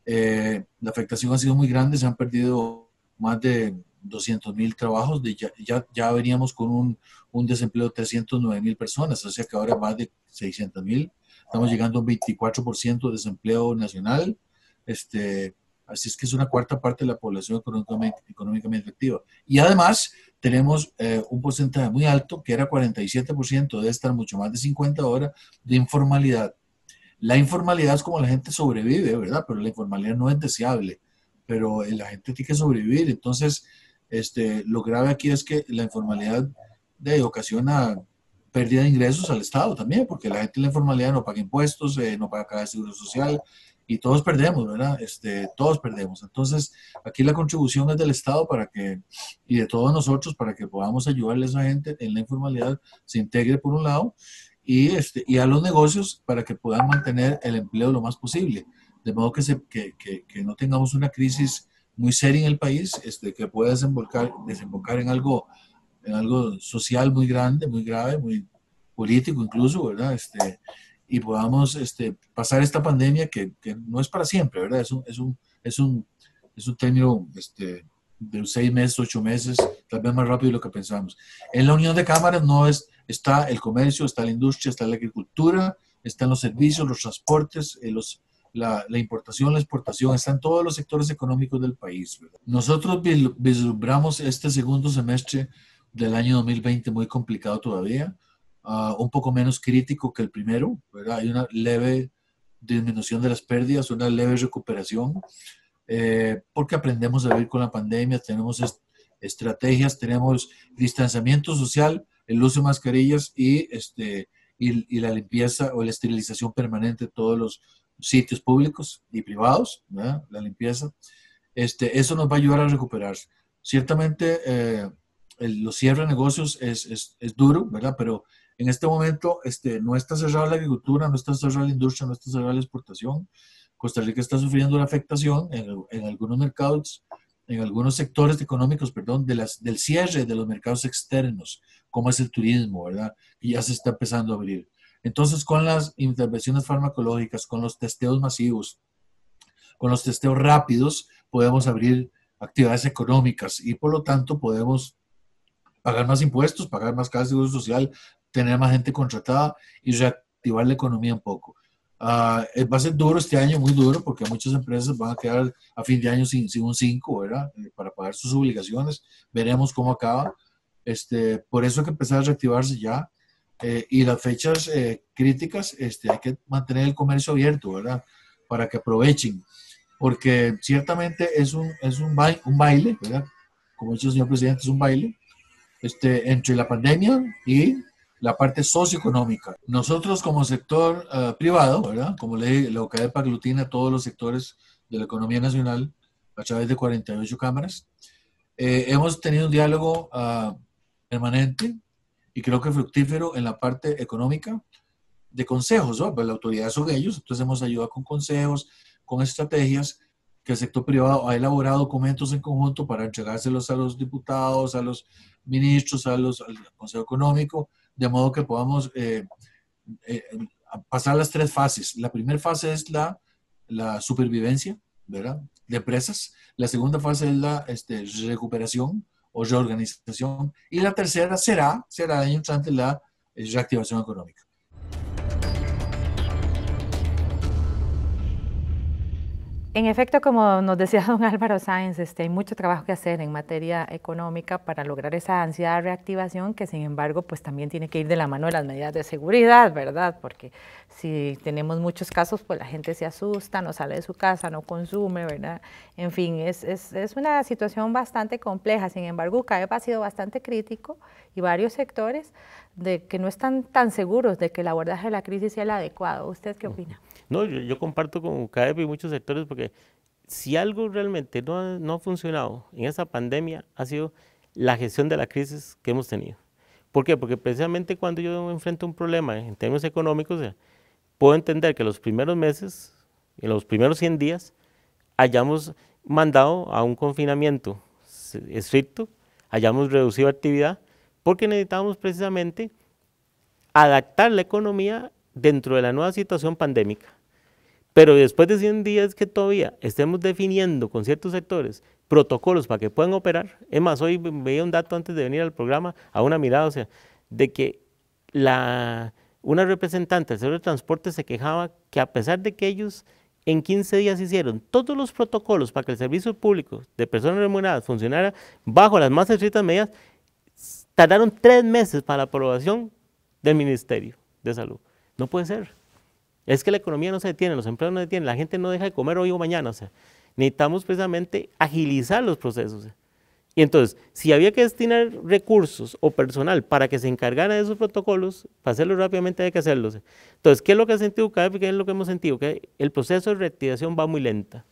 La afectación ha sido muy grande, se han perdido más de 200,000 trabajos, ya veníamos con un desempleo de 309,000 personas, o sea que ahora más de 600,000, estamos llegando a un 24% de desempleo nacional, así es que es una cuarta parte de la población económicamente activa. Y además tenemos un porcentaje muy alto, que era 47%, debe estar mucho más de 50 ahora, de informalidad. La informalidad es como la gente sobrevive, ¿verdad? Pero la informalidad no es deseable, pero la gente tiene que sobrevivir. Entonces, lo grave aquí es que la informalidad ocasiona pérdida de ingresos al Estado también, porque la gente en la informalidad no paga impuestos, no paga cada seguro social, y todos perdemos, ¿verdad? Todos perdemos. Entonces, aquí la contribución es del Estado y de todos nosotros para que podamos ayudarle a esa gente en la informalidad, se integre por un lado, y a los negocios para que puedan mantener el empleo lo más posible. De modo que no tengamos una crisis muy seria en el país, que pueda desembocar en algo social muy grande, muy grave, muy político incluso, ¿verdad? Y podamos pasar esta pandemia que no es para siempre, ¿verdad? Es un término de 6 meses, 8 meses, tal vez más rápido de lo que pensamos. En la unión de cámaras está el comercio, está la industria, está la agricultura, están los servicios, los transportes, la importación, la exportación, están todos los sectores económicos del país, ¿verdad? Nosotros vislumbramos este segundo semestre del año 2020 muy complicado todavía, un poco menos crítico que el primero, ¿verdad? Hay una leve disminución de las pérdidas, una leve recuperación, porque aprendemos a vivir con la pandemia, tenemos estrategias, tenemos distanciamiento social, el uso de mascarillas y la limpieza o la esterilización permanente de todos los sitios públicos y privados, ¿verdad? La limpieza. Eso nos va a ayudar a recuperar. Ciertamente, los cierres de negocios es duro, ¿verdad? Pero en este momento no está cerrada la agricultura, no está cerrada la industria, no está cerrada la exportación. Costa Rica está sufriendo una afectación en algunos mercados, en algunos sectores económicos, perdón, del cierre de los mercados externos, como es el turismo, ¿verdad? Y ya se está empezando a abrir. Entonces, con las intervenciones farmacológicas, con los testeos masivos, con los testeos rápidos, podemos abrir actividades económicas y por lo tanto podemos pagar más impuestos, pagar más cada seguro social, tener más gente contratada y reactivar la economía un poco. Va a ser duro este año, muy duro, porque muchas empresas van a quedar a fin de año sin un 5, ¿verdad? Para pagar sus obligaciones. Veremos cómo acaba. Por eso hay que empezar a reactivarse ya. Y las fechas críticas, hay que mantener el comercio abierto, ¿verdad? Para que aprovechen. Porque ciertamente es un baile, ¿verdad? Como ha dicho el señor presidente, es un baile entre la pandemia y la parte socioeconómica. Nosotros como sector privado, ¿verdad? Como la OCAEP aglutina a todos los sectores de la economía nacional a través de 48 cámaras. Hemos tenido un diálogo permanente y creo que fructífero en la parte económica. de consejos, ¿no? Pues la autoridad son ellos, entonces hemos ayudado con consejos, con estrategias, que el sector privado ha elaborado documentos en conjunto para entregárselos a los diputados, a los ministros, al Consejo Económico, de modo que podamos pasar las 3 fases. La primera fase es la supervivencia, ¿verdad?, de empresas. La segunda fase es la recuperación o reorganización. Y la tercera será el año entrante la reactivación económica. En efecto, como nos decía don Álvaro Sáenz, hay mucho trabajo que hacer en materia económica para lograr esa ansiada de reactivación, que sin embargo pues también tiene que ir de la mano de las medidas de seguridad, ¿verdad? Porque si tenemos muchos casos, pues la gente se asusta, no sale de su casa, no consume, ¿verdad? En fin, es una situación bastante compleja. Sin embargo, UCAEP ha sido bastante crítico y varios sectores de que no están tan seguros de que el abordaje de la crisis sea el adecuado. ¿Usted qué opina? No, yo comparto con UCAEP y muchos sectores, porque si algo realmente no ha funcionado en esa pandemia ha sido la gestión de la crisis que hemos tenido. ¿Por qué? Porque precisamente cuando yo enfrento un problema en términos económicos, puedo entender que los primeros meses, en los primeros 100 días, hayamos mandado a un confinamiento estricto, hayamos reducido actividad, porque necesitamos precisamente adaptar la economía dentro de la nueva situación pandémica. Pero después de 100 días que todavía estemos definiendo con ciertos sectores protocolos para que puedan operar. Es más, hoy veía un dato antes de venir al programa, a una mirada, o sea, de que una representante del sector de transporte se quejaba que a pesar de que ellos en 15 días hicieron todos los protocolos para que el servicio público de personas remuneradas funcionara bajo las más estrictas medidas, tardaron 3 meses para la aprobación del Ministerio de Salud. No puede ser. Es que la economía no se detiene, los empleos no se detienen, la gente no deja de comer hoy o mañana. O sea, necesitamos precisamente agilizar los procesos. Y entonces, si había que destinar recursos o personal para que se encargara de esos protocolos, para hacerlo rápidamente hay que hacerlo. Entonces, ¿qué es lo que ha sentido UCAEP? ¿Qué es lo que hemos sentido? Que el proceso de reactivación va muy lenta.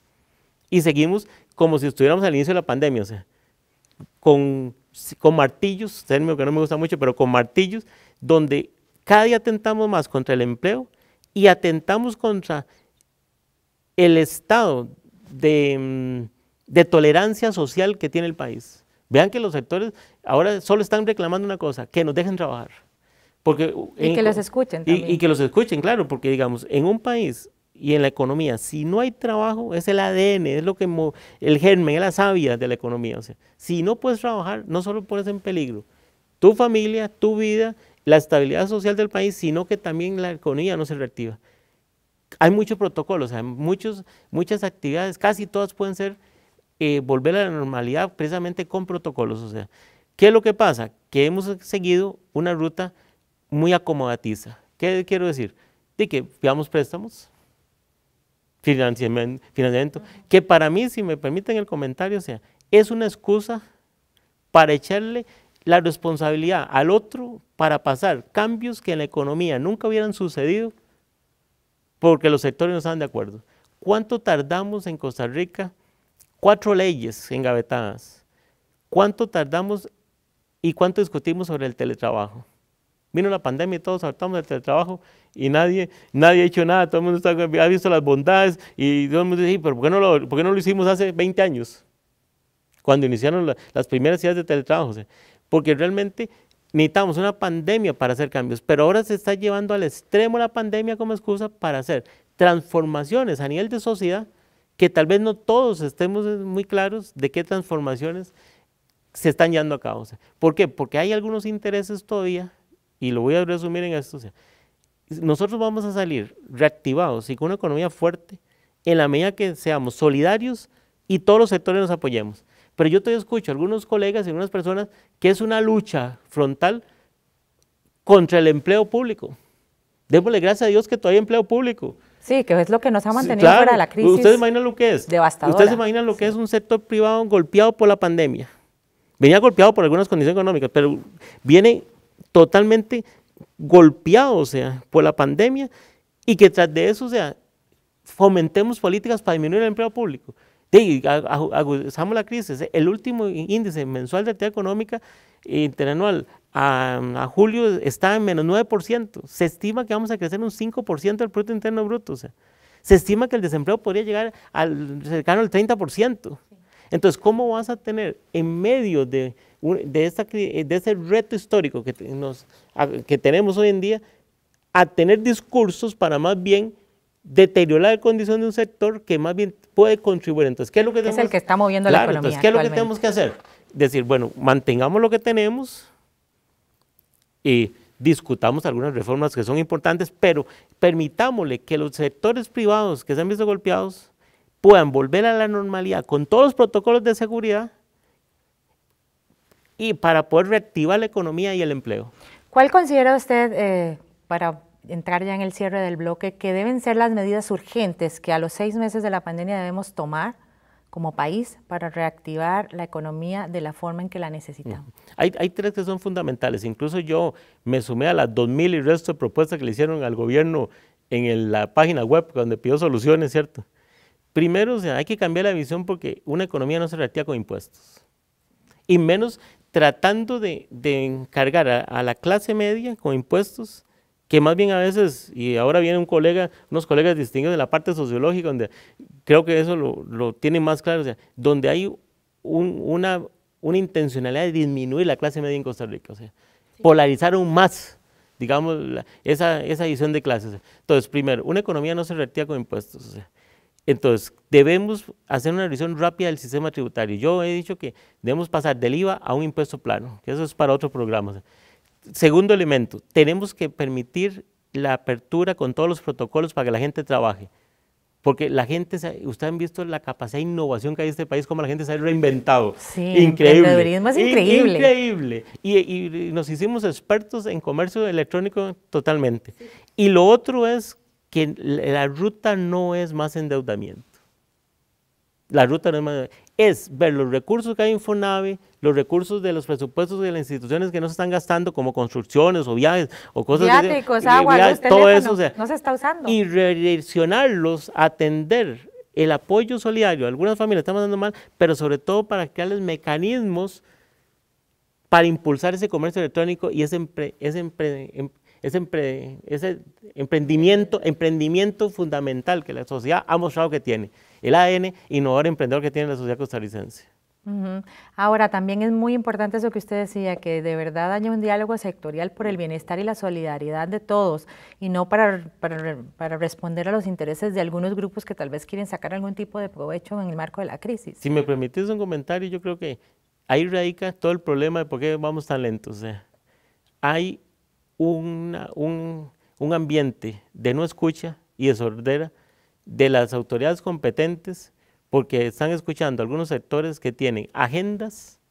Y seguimos como si estuviéramos al inicio de la pandemia, o sea, con martillos, término que no me gusta mucho, pero con martillos, donde cada día atentamos más contra el empleo y atentamos contra el estado de tolerancia social que tiene el país. Vean que los sectores ahora solo están reclamando una cosa, que nos dejen trabajar. Porque y que los escuchen también. Y que los escuchen, claro, porque digamos, en un país y en la economía, si no hay trabajo, es el ADN, es lo que el germen, es la savia de la economía. O sea, si no puedes trabajar, no solo pones en peligro tu familia, tu vida, la estabilidad social del país, sino que también la economía no se reactiva. Hay muchos protocolos, hay muchas actividades, casi todas pueden ser volver a la normalidad precisamente con protocolos. O sea, ¿qué es lo que pasa? Que hemos seguido una ruta muy acomodatiza. ¿Qué quiero decir? De que pidamos préstamos, financiamiento, que para mí, si me permiten el comentario, o sea, es una excusa para echarle la responsabilidad al otro para pasar cambios que en la economía nunca hubieran sucedido porque los sectores no estaban de acuerdo. ¿Cuánto tardamos en Costa Rica? 4 leyes engavetadas. ¿Cuánto tardamos y cuánto discutimos sobre el teletrabajo? Vino la pandemia y todos hartamos del teletrabajo y nadie ha hecho nada, todo el mundo ha visto las bondades y todo el mundo dice, pero ¿por qué no lo hicimos hace 20 años? Cuando iniciaron las primeras ideas de teletrabajo. O sea, porque realmente necesitamos una pandemia para hacer cambios, pero ahora se está llevando al extremo la pandemia como excusa para hacer transformaciones a nivel de sociedad que tal vez no todos estemos muy claros de qué transformaciones se están llevando a cabo. O sea, ¿por qué? Porque hay algunos intereses todavía, y lo voy a resumir en esto, o sea, nosotros vamos a salir reactivados y con una economía fuerte en la medida que seamos solidarios y todos los sectores nos apoyemos. Pero yo todavía escucho a algunos colegas y algunas personas que es una lucha frontal contra el empleo público. Démosle gracias a Dios que todavía hay empleo público. Sí, que es lo que nos ha mantenido fuera de la crisis. Ustedes imaginan lo que es. Devastadora. Ustedes se imaginan lo que es un sector privado golpeado por la pandemia. Venía golpeado por algunas condiciones económicas, pero viene totalmente golpeado, o sea, por la pandemia, y que tras de eso, o sea, fomentemos políticas para disminuir el empleo público. Agudizamos la crisis. El último índice mensual de actividad económica interanual a julio está en menos 9%. Se estima que vamos a crecer un 5% del Producto Interno Bruto. O sea, se estima que el desempleo podría llegar cercano al 30%. Entonces, ¿cómo vas a tener en medio de ese reto histórico que tenemos hoy en día, a tener discursos para más bien deteriorar la condición de un sector que más bien puede contribuir? Entonces, ¿qué es lo que tenemos? Es el que está moviendo la economía. Entonces, ¿qué es lo que tenemos que hacer? Decir, bueno, mantengamos lo que tenemos y discutamos algunas reformas que son importantes, pero permitámosle que los sectores privados que se han visto golpeados puedan volver a la normalidad con todos los protocolos de seguridad y para poder reactivar la economía y el empleo. ¿Cuál considera usted, para entrar ya en el cierre del bloque, que deben ser las medidas urgentes que a los 6 meses de la pandemia debemos tomar como país para reactivar la economía de la forma en que la necesitamos? Hay 3 que son fundamentales. Incluso yo me sumé a las 2.000 y resto de propuestas que le hicieron al gobierno en la página web donde pidió soluciones, ¿cierto? Primero, o sea, hay que cambiar la visión porque una economía no se reactiva con impuestos. Y menos tratando de encargar a la clase media con impuestos, que más bien a veces, y ahora viene unos colegas distinguidos de la parte sociológica, donde creo que eso lo tienen más claro, o sea, donde hay una intencionalidad de disminuir la clase media en Costa Rica, o sea, polarizar aún más, digamos, esa división de clases. Entonces, primero, una economía no se reactiva con impuestos, o sea, entonces, debemos hacer una revisión rápida del sistema tributario. Yo he dicho que debemos pasar del IVA a un impuesto plano, que eso es para otro programa. O sea, segundo elemento, tenemos que permitir la apertura con todos los protocolos para que la gente trabaje. Porque la gente, ustedes han visto la capacidad de innovación que hay en este país, cómo la gente se ha reinventado. Sí, increíble. El emprendedurismo es increíble. Increíble. Y nos hicimos expertos en comercio electrónico totalmente. Sí. Y lo otro es que la ruta no es más endeudamiento. La ruta no es más, es ver los recursos que hay en FONAVE, los recursos de los presupuestos de las instituciones que no se están gastando, como construcciones o viajes o cosas viáticos, agua, luz, todo eso, o sea, no se está usando. Y redireccionarlos a atender el apoyo solidario. Algunas familias están pasando mal, pero sobre todo para crearles mecanismos para impulsar ese comercio electrónico y ese emprendimiento fundamental que la sociedad ha mostrado que tiene, el ADN innovador emprendedor que tiene la sociedad costarricense. Ahora, también es muy importante eso que usted decía, que de verdad haya un diálogo sectorial por el bienestar y la solidaridad de todos, y no para responder a los intereses de algunos grupos que tal vez quieren sacar algún tipo de provecho en el marco de la crisis. Si me permitís un comentario, yo creo que ahí radica todo el problema de por qué vamos tan lentos. O sea, hay un ambiente de no escucha y de sordera de las autoridades competentes, porque están escuchando algunos sectores que tienen agendas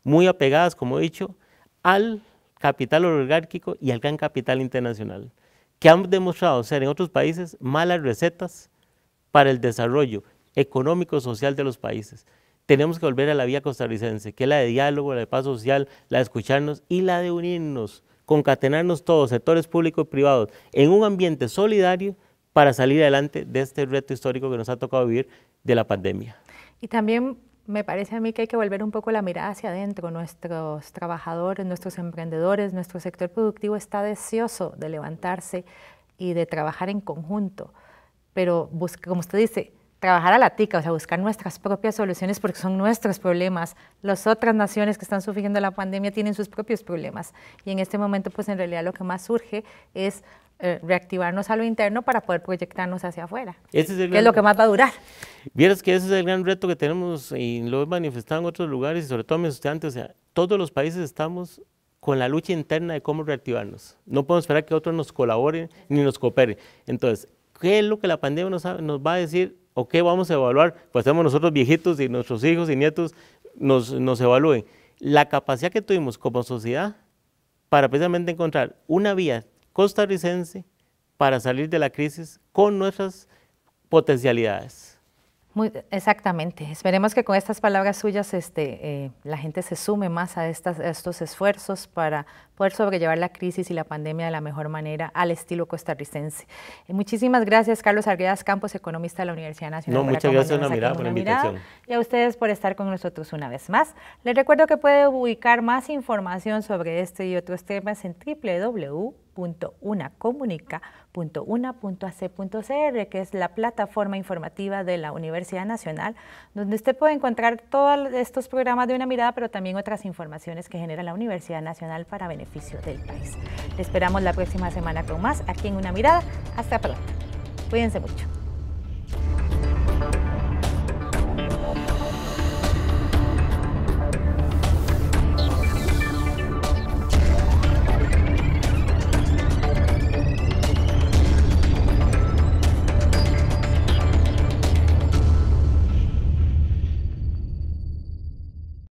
muy apegadas, como he dicho, al capital oligárquico y al gran capital internacional, que han demostrado ser en otros países malas recetas para el desarrollo económico y social de los países. Tenemos que volver a la vía costarricense, que es la de diálogo, la de paz social, la de escucharnos y la de unirnos, concatenarnos todos, sectores públicos y privados, en un ambiente solidario para salir adelante de este reto histórico que nos ha tocado vivir de la pandemia. Y también me parece a mí que hay que volver un poco la mirada hacia adentro. Nuestros trabajadores, nuestros emprendedores, nuestro sector productivo está deseoso de levantarse y de trabajar en conjunto, pero como usted dice, trabajar a la tica, o sea, buscar nuestras propias soluciones porque son nuestros problemas. Las otras naciones que están sufriendo la pandemia tienen sus propios problemas y en este momento pues en realidad lo que más surge es reactivarnos a lo interno para poder proyectarnos hacia afuera, que es lo que más va a durar. Vieras que ese es el gran reto que tenemos y lo he manifestado en otros lugares y sobre todo mis estudiantes, o sea, todos los países estamos con la lucha interna de cómo reactivarnos. No podemos esperar que otros nos colaboren ni nos cooperen. Entonces, ¿qué es lo que la pandemia nos va a decir o qué vamos a evaluar? Pues hacemos nosotros viejitos y nuestros hijos y nietos nos evalúen. La capacidad que tuvimos como sociedad para precisamente encontrar una vía costarricense para salir de la crisis con nuestras potencialidades. Exactamente. Esperemos que con estas palabras suyas la gente se sume más a estos esfuerzos para poder sobrellevar la crisis y la pandemia de la mejor manera al estilo costarricense. Muchísimas gracias, Carlos Arguedas Campos, economista de la Universidad Nacional. Muchas gracias, Una Mirada, por la invitación. Y a ustedes por estar con nosotros una vez más. Les recuerdo que puede ubicar más información sobre este y otros temas en www.unacomunica.una.ac.cr, que es la plataforma informativa de la Universidad Nacional, donde usted puede encontrar todos estos programas de Una Mirada, pero también otras informaciones que genera la Universidad Nacional para beneficio del país. Le esperamos la próxima semana con más aquí en Una Mirada. Hasta pronto. Cuídense mucho.